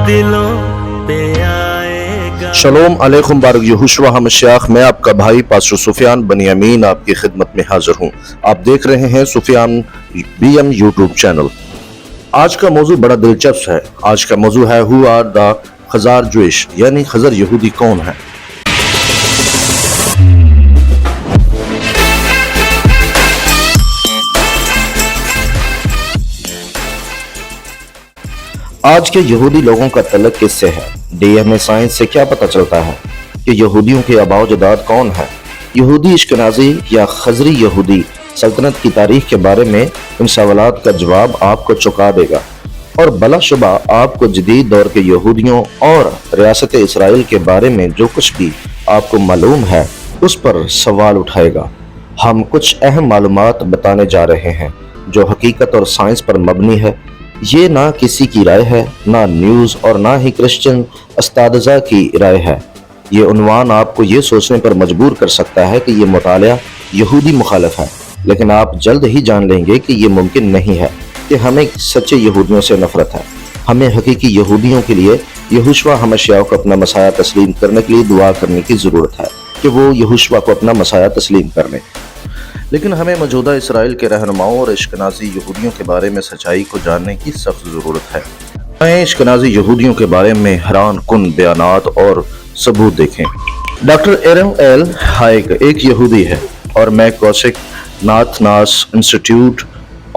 दिलों पे आएगा। शलोम अलैकुम बारक यहोशुआ हमशाख, मैं आपका भाई पास्टर सुफियान बनियामीन आपकी खिदमत में हाजिर हूँ। आप देख रहे हैं सुफियान BM यूट्यूब चैनल। आज का मौजू बड़ा दिलचस्प है। आज का मौजू है who are the Khajjiar Jewish, यानी खजर यहूदी कौन है। आज के यहूदी लोगों का तल्लुक किससे है? DNA साइंस से क्या पता चलता है कि यहूदियों के आबाओ जदाद कौन है? यहूदी इश्कनाजी या खजरी यहूदी सल्तनत की तारीख के बारे में इन सवालात का जवाब आपको चौंका देगा और बलाशुबा आपको जदीद दौर के यहूदियों और रियासत इसराइल के बारे में जो कुछ भी आपको मालूम है उस पर सवाल उठाएगा। हम कुछ अहम मालूमात बताने जा रहे हैं जो हकीकत और साइंस पर मबनी है। ये ना किसी की राय है, ना न्यूज़ और ना ही क्रिश्चियन अस्तादज़ा की राय है। ये उन्वान आपको ये सोचने पर मजबूर कर सकता है कि ये मुतालिया यहूदी मुखालिफ है, लेकिन आप जल्द ही जान लेंगे कि ये मुमकिन नहीं है कि हमें सच्चे यहूदियों से नफरत है। हमें हकीकी यहूदियों के लिए यहोशुआ हमशाह को अपना मसाया तस्लीम करने के लिए दुआ करने की ज़रूरत है कि वो यहोशुआ को अपना मसाया तस्लीम कर लें। लेकिन हमें मौजूदा इसराइल के रहनुमाओं और इश्कनाजी यहूदियों के बारे में सच्चाई को जानने की सख्त ज़रूरत है। नए इश्कनाजी यहूदियों के बारे में हैरान कुन बयानात और सबूत देखें। डॉक्टर एरम एल हाइक एक यहूदी है और मैकोसिक नाथनास इंस्टीट्यूट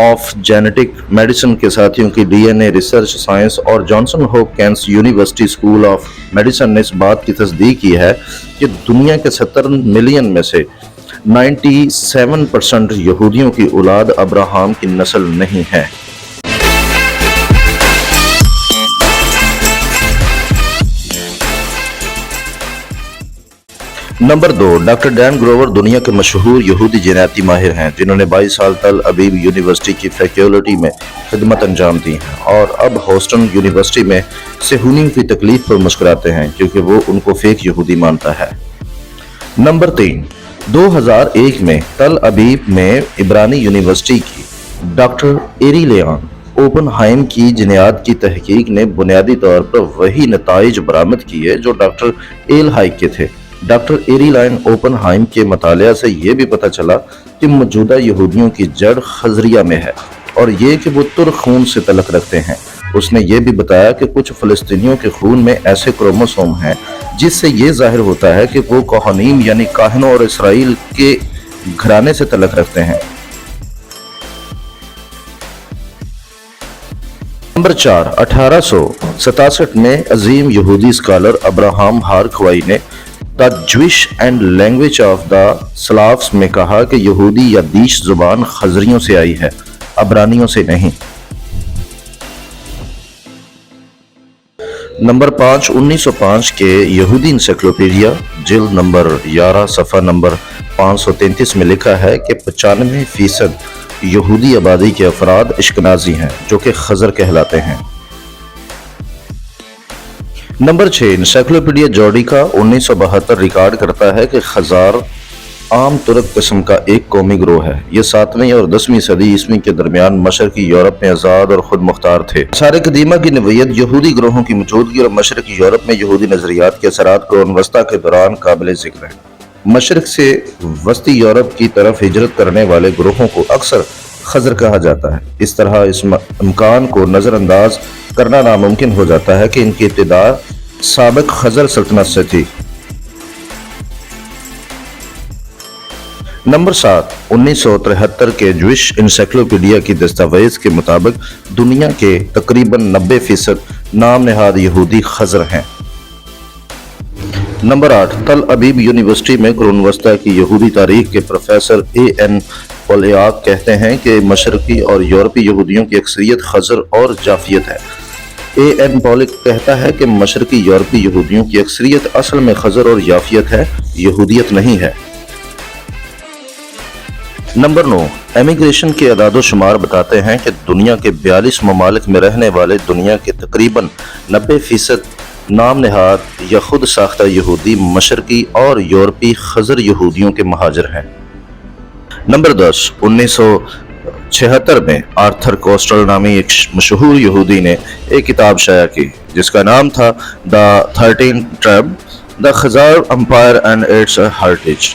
ऑफ जेनेटिक मेडिसिन के साथियों की DNA रिसर्च साइंस और Johnson Hopkins university school of medicine ने इस बात की तस्दीक की है कि दुनिया के 70 मिलियन में से 97% यहूदियों की औलाद अब्राहम की नस्ल नहीं है। नंबर 2, डॉक्टर डैन ग्रोवर दुनिया के मशहूर यहूदी जेनेटी माहिर हैं जिन्होंने 22 साल तल अबीब यूनिवर्सिटी की फैकल्टी में खिदमत अंजाम दी है और अब होस्टन यूनिवर्सिटी में सेहूनियों की तकलीफ पर मुस्कुराते हैं क्योंकि वो उनको फेक यहूदी मानता है। नंबर 3, 2001 में तल अबीब में इब्रानी यूनिवर्सिटी की डॉक्टर एरी लेआन ओपनहाइम की जिन्यात की तहकीक ने बुनियादी तौर पर वही नताइज बरामद किए जो डॉक्टर एल हाइक के थे। डॉक्टर एरी लाइन ओपनहाइम के मतालिया से यह भी पता चला कि मौजूदा यहूदियों की जड़ खजरिया में है और ये कि वो तुर्क खून से तलक रखते हैं। उसने ये भी बताया कि कुछ फ़लस्तीनियों के खून में ऐसे क्रोमोसोम हैं जिससे ये जाहिर होता है कि वो कोहनीम यानी काहिनों और इसराइल के घराने से तलक रखते हैं। नंबर 4, 1867 में अजीम यहूदी स्कॉलर अब्राहम हारखवाई ने the Jewish and language of the Slavs में कहा कि यहूदी या दीश जुबान खजरियों से आई है, अब्रानियों से नहीं। नंबर 5, 1905 के यहूदी इंसाइक्लोपीडिया जिल्द नंबर 11 सफ़ा नंबर 533 में लिखा है कि 95% यहूदी आबादी के अफराद इश्कनाजी हैं जो कि खजर कहलाते हैं। नंबर 6, इंसाइक्लोपीडिया जॉर्डिका 1972 रिकॉर्ड करता है कि खजार आम तुर्क किस्म का एक कौमी ग्रोह है। ये 7वीं और 10वीं सदी ईस्वी के दरमियान मशरकी यूरोप में आज़ाद और खुद मुख्तार थे। सारे कदीमा की नवीयत यहूदी ग्रोहों की मौजूदगी और मशरकी यूरोप में यहूदी नजरियात के असरात कुरान वस्ता के दौरान काबिल जिक्र है। मशरक से वस्ती यूरोप की तरफ हिजरत करने वाले ग्रोहों को अक्सर खजर कहा जाता है। इस तरह इस इम्कान को नज़रअंदाज करना नामुमकिन हो जाता है कि इनकी इब्तिदा साबिक खजर सल्तनत से थी। नंबर 7, 1973 के ज्यूइश इंसाइक्लोपीडिया की दस्तावेज के मुताबिक दुनिया के तकरीबन 90% नाम नहाद यहूदी खजर हैं। नंबर 8, तल अबीब यूनिवर्सिटी में कुरान वस्ता की यहूदी तारीख के प्रोफेसर A.N. पोलियाक कहते हैं कि मशरकी और यूरोपी यहूदियों की अक्सरियत खजर और जाफियत है। A.N. पोलिक कहता है कि मशरकी यूरोपी यहूदियों की अक्सरियत असल में खजर और याफियत है, यहूदियत नहीं है। नंबर 9, एमिग्रेशन के अदाद शुमार बताते हैं कि दुनिया के 42 ममालिक में रहने वाले दुनिया के तकरीबन 90% नाम नहाद या खुद साख्ता यहूदी मशरकी और यूरोपी खजर यहूदियों के महाजर हैं। नंबर 10, 1976 में आर्थर कोस्टल नामी एक मशहूर यहूदी ने एक किताब शाया की जिसका नाम था the 13 tribe, the Khazar empire and its heritage.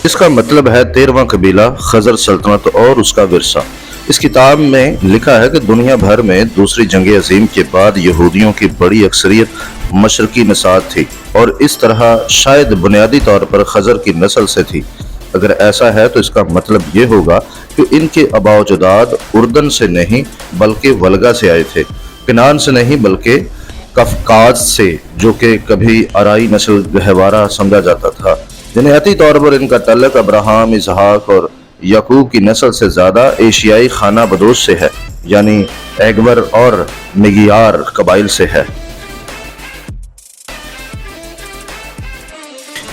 इसका मतलब है 13वां कबीला, खजर सल्तनत और उसका विरसा। इस किताब में लिखा है कि दुनिया भर में दूसरी जंग अजीम के बाद यहूदियों की बड़ी अक्सरियत मशरकी नसाब थी और इस तरह शायद बुनियादी तौर पर खजर की नस्ल से थी। अगर ऐसा है तो इसका मतलब ये होगा कि इनके आबाओ-अजदाद उर्दन से नहीं बल्कि वल्गा से आए थे, कनान से नहीं बल्कि कफकाज से, जो कि कभी अराई नस्ल गहवारा समझा जाता था। जनियाती तौर पर इनका तल्लुक अब्राहम, इसहाक और याकूब की नस्ल से ज़्यादा एशियाई खाना बदोश से है, यानी एगवर और मिगियार कबाइल से है।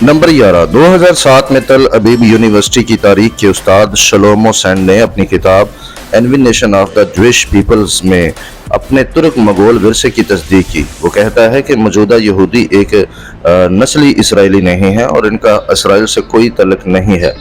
नंबर 11, 2007 में तल अबीब यूनिवर्सिटी की तारीख के उस्ताद शलोमो सैंड ने अपनी किताब एनविनेशन ऑफ द ज्विश पीपल्स में अपने तुर्क मंगोल विरसे की तस्दीक की। वो कहता है कि मौजूदा यहूदी एक नस्ली इसराइली नहीं है और इनका इसराइल से कोई तल्लुक नहीं है।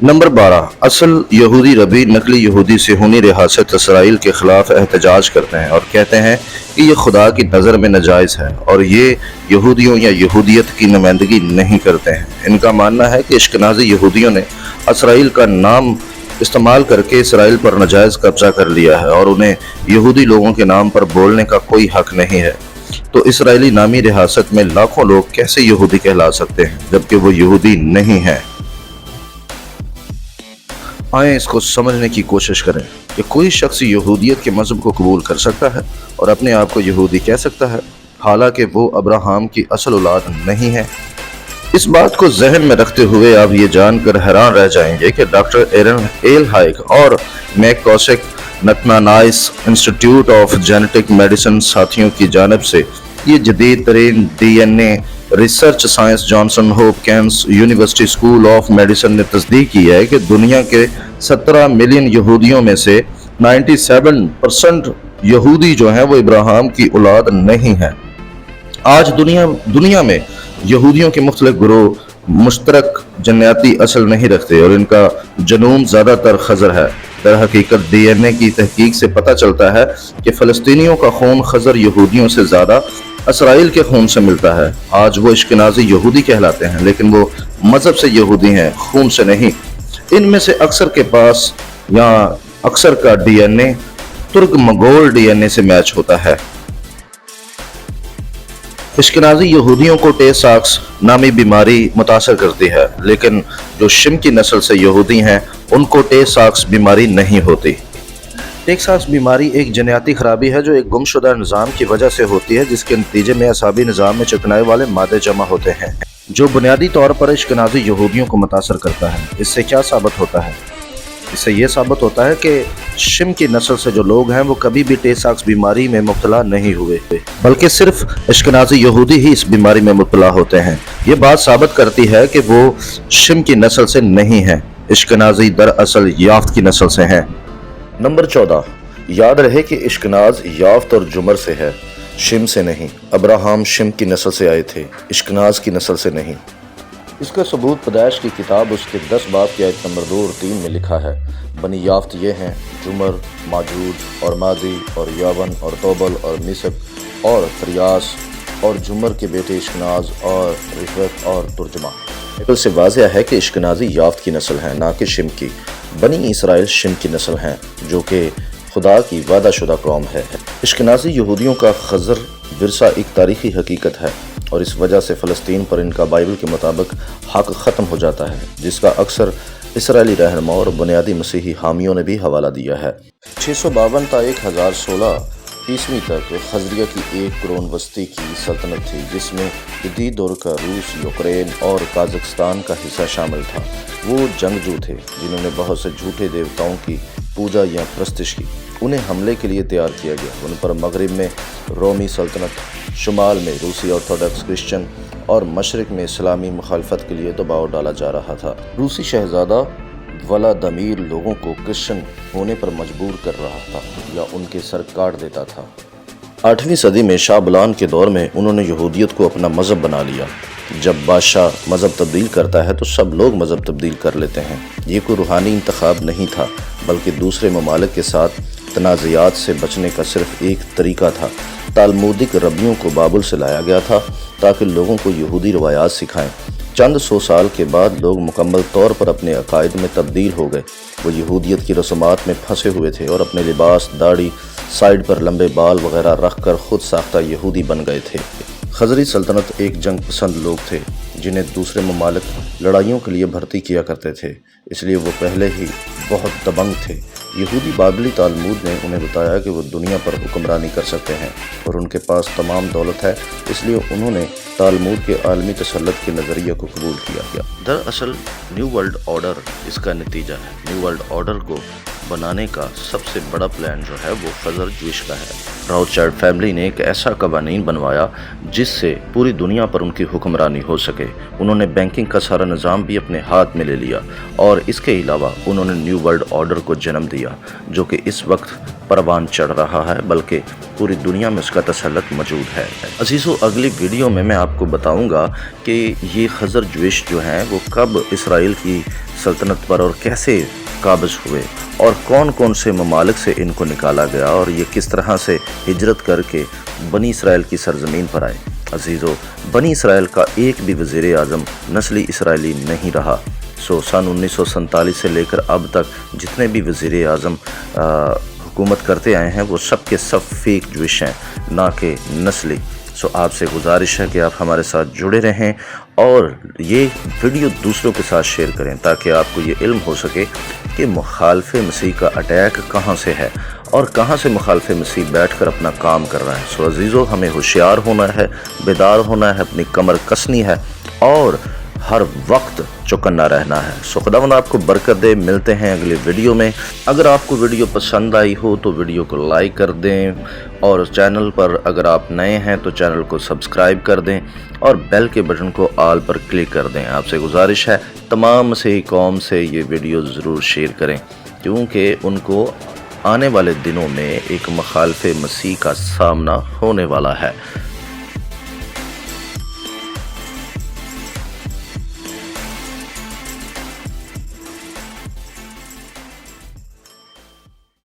नंबर 12, असल यहूदी रबी नकली यहूदी सेहूनी रियासत इसराइल के खिलाफ एहतजाज करते हैं और कहते हैं कि ये खुदा की नज़र में नाजायज़ है और ये यहूदियों या यहूदियत की नुमाइंदगी नहीं करते हैं। इनका मानना है कि इश्कनाज़ी यहूदियों ने इसराइल का नाम इस्तेमाल करके इसराइल पर नाजायज़ कब्जा कर लिया है और उन्हें यहूदी लोगों के नाम पर बोलने का कोई हक नहीं है। तो इसराइली नामी रियासत में लाखों लोग कैसे यहूदी कहला सकते हैं जबकि वो यहूदी नहीं हैं। आए इसको समझने की कोशिश करें कि कोई शख्स यहूदियत के मज़हब को कबूल कर सकता है और अपने आप को यहूदी कह सकता है, हालांकि वो अब्राहम की असल औलाद नहीं है। इस बात को जहन में रखते हुए आप ये जानकर हैरान रह जाएंगे कि डॉक्टर एरन एल हाइक और मैक कौशिक नतनानाइस इंस्टीट्यूट ऑफ जेनेटिक मेडिसिन साथियों की जानिब से ये जदीद तरीन DNA research science Johns Hopkins university school of medicine ने तस्दीक की है कि दुनिया के 17 मिलियन यहूदियों में से 97% यहूदी जो हैं वो इब्राहिम की औलाद नहीं है। आज दुनिया में यहूदियों के मुख्तलिफ गिरोह मुश्तरक जन्याती असल नहीं रखते और इनका जनूम ज़्यादातर खजर है। दर हकीकत DNA की तहकीक से पता चलता है कि फ़लस्तीनियों का खून खजर यहूदियों से ज़्यादा इसराइल के खून से मिलता है। आज वो इश्कनाज़ी यहूदी कहलाते हैं लेकिन वो मज़हब से यहूदी हैं, खून से नहीं। इनमें से अक्सर के पास या अक्सर का DNA तुर्क मंगोल DNA से मैच होता है। इश्कनाज़ी यहूदियों को टे-साक्स नामी बीमारी मुतासर करती है, लेकिन जो शिम की नस्ल से यहूदी हैं उनको टे-साक्स बीमारी नहीं होती। टे-साक्स बीमारी एक जनियाती खराबी है जो एक गुमशुदा निज़ाम की वजह से होती है, जिसके नतीजे में असाबी निज़ाम में चिकनाई वाले मादे जमा होते हैं जो बुनियादी तौर पर इश्कनाज़ी यहूदियों को मुतासर करता है। इससे क्या साबित होता है? इससे यह साबित होता है कि शिम की नस्ल से जो लोग हैं वो कभी भी टे-साक्स बीमारी में मुब्तला नहीं हुए, बल्कि सिर्फ इश्कनाज़ी यहूदी ही इस बीमारी में मुब्तला होते हैं। ये बात साबित करती है कि वो शिम की नस्ल से नहीं हैं, इश्कनाज़ी दरअसल याफ्त की नस्ल से हैं। नंबर 14, याद रहे कि इश्कनाज़ याफ्त और जुमर से है, शिम से नहीं। अब्राहम शिम की नस्ल से आए थे, इश्कनाज़ की नस्ल से नहीं। इसका सबूत पैदाइश की किताब उसके 10 बाब की आयत नंबर 2 और 3 में लिखा है। बनी याफ्त ये हैं जुमर, माजूद और मादी और यावन और तोबल और मिसक और फरियास और जुमर के बेटे इश्कनाज़ और रिफत और तुर्जमा। इससे वाज़ेह है कि इश्कनाज़ी याफ्त की नस्ल हैं, ना कि शिम की। बनी इसराइल शिम की नस्ल हैं जो कि खुदा की वादा शुदा कौम है। इश्कनाज़ी यहूदियों का खजर विरसा एक तारीख़ी हकीकत है और इस वजह से फ़लस्तीन पर इनका बाइबल के मुताबिक हक़ ख़त्म हो जाता है, जिसका अक्सर इसराइली रहनुमा और बुनियादी मसीही हामियों ने भी हवाला दिया है। 652 ta 1016 ईस्वी तक खजरिया की एक करोड़ बस्ती की सल्तनत थी, जिसमें जदीद दौर का रूस, यूक्रेन और काज़ाकिस्तान का हिस्सा शामिल था। वो जंगजू थे जिन्होंने बहुत से झूठे देवताओं की पूजा या प्रस्तिश की। उन्हें हमले के लिए तैयार किया गया। उन पर मगरिब में रोमी सल्तनत, शुमाल में रूसी ऑर्थोडॉक्स क्रिश्चियन और मशरिक में इस्लामी मुखालफत के लिए दबाव डाला जा रहा था। रूसी शहजादा व्लादिमीर लोगों को क्रिश्चियन होने पर मजबूर कर रहा था या उनके सर काट देता था। 8वीं सदी में शाह बलान के दौर में उन्होंने यहूदियत को अपना मज़हब बना लिया। جب بادشاہ مذہب تبدیل کرتا ہے تو سب لوگ مذہب تبدیل کر لیتے ہیں۔ یہ کوئی روحانی انتخاب نہیں تھا، بلکہ دوسرے ممالک کے ساتھ تنازعات سے بچنے کا صرف ایک طریقہ تھا۔ تالمودک ربیوں کو بابل سے لایا گیا تھا تاکہ لوگوں کو یہودی روایات سکھائیں۔ چند سو سال کے بعد لوگ مکمل طور پر اپنے عقائد میں تبدیل ہو گئے۔ وہ یہودیت کی رسومات میں پھنسے ہوئے تھے اور اپنے لباس، داڑھی، سائیڈ پر لمبے بال وغیرہ رکھ کر خود ساختہ یہودی بن گئے تھے۔ خضری سلطنت ایک جنگ پسند لوگ تھے جنہیں دوسرے ممالک لڑائیوں کے لیے بھرتی کیا کرتے تھے، اس لیے وہ پہلے ہی بہت دبنگ تھے۔ یہودی بابلی تالمود نے انہیں بتایا کہ وہ دنیا پر حکمرانی کر سکتے ہیں اور ان کے پاس تمام دولت ہے، اس لیے انہوں نے تالمود کے عالمی تسلط کے نظریے کو قبول کیا۔ دراصل نیو ورلڈ آرڈر اس کا نتیجہ ہے۔ نیو ورلڈ آرڈر کو بنانے کا سب سے بڑا پلان جو ہے وہ خضر جویش کا ہے۔ راؤتھشائلڈ فیملی نے ایک ایسا قوانین بنوایا جس سے پوری دنیا پر ان کی حکمرانی ہو سکے۔ انہوں نے بینکنگ کا سارا نظام بھی اپنے ہاتھ میں لے لیا اور اس کے علاوہ انہوں نے نیو ورلڈ آرڈر کو جنم دیا جو کہ اس وقت پروان چڑھ رہا ہے، بلکہ پوری دنیا میں اس کا تسلط موجود ہے۔ عزیزو، اگلی ویڈیو میں آپ کو بتاؤں گا کہ یہ خضر جویش جو ہیں وہ کب اسرائیل کی سلطنت پر اور کیسے قابض ہوئے اور کون کون سے ممالک سے ان کو نکالا گیا اور یہ کس طرح سے ہجرت کر کے بنی اسرائیل کی سرزمین پر آئے۔ عزیزو، بنی اسرائیل کا ایک بھی وزیر اعظم نسلی اسرائیلی نہیں رہا۔ سن 1947 سے لے کر اب تک جتنے بھی وزیر اعظم حکومت کرتے آئے ہیں وہ سب کے سب فیک جویش ہیں، نہ کہ نسلی۔ آپ سے گزارش ہے کہ آپ ہمارے ساتھ جڑے رہیں اور یہ ویڈیو دوسروں کے ساتھ شیئر کریں تاکہ آپ کو یہ علم ہو سکے کہ مخالف مسیح کا اٹیک کہاں سے ہے اور کہاں سے مخالف مسیح بیٹھ کر اپنا کام کر رہا ہے۔ عزیزو، ہمیں ہوشیار ہونا ہے، بیدار ہونا ہے، اپنی کمر کسنی ہے اور ہر وقت چوکنا رہنا ہے۔ خداوند آپ کو برکت دے۔ ملتے ہیں اگلے ویڈیو میں۔ اگر آپ کو ویڈیو پسند آئی ہو تو ویڈیو کو لائک کر دیں اور چینل پر اگر آپ نئے ہیں تو چینل کو سبسکرائب کر دیں اور بیل کے بٹن کو آل پر کلک کر دیں۔ آپ سے گزارش ہے تمام مسیحی قوم سے یہ ویڈیو ضرور شیئر کریں کیونکہ ان کو آنے والے دنوں میں ایک مخالف مسیح کا سامنا ہونے والا ہے۔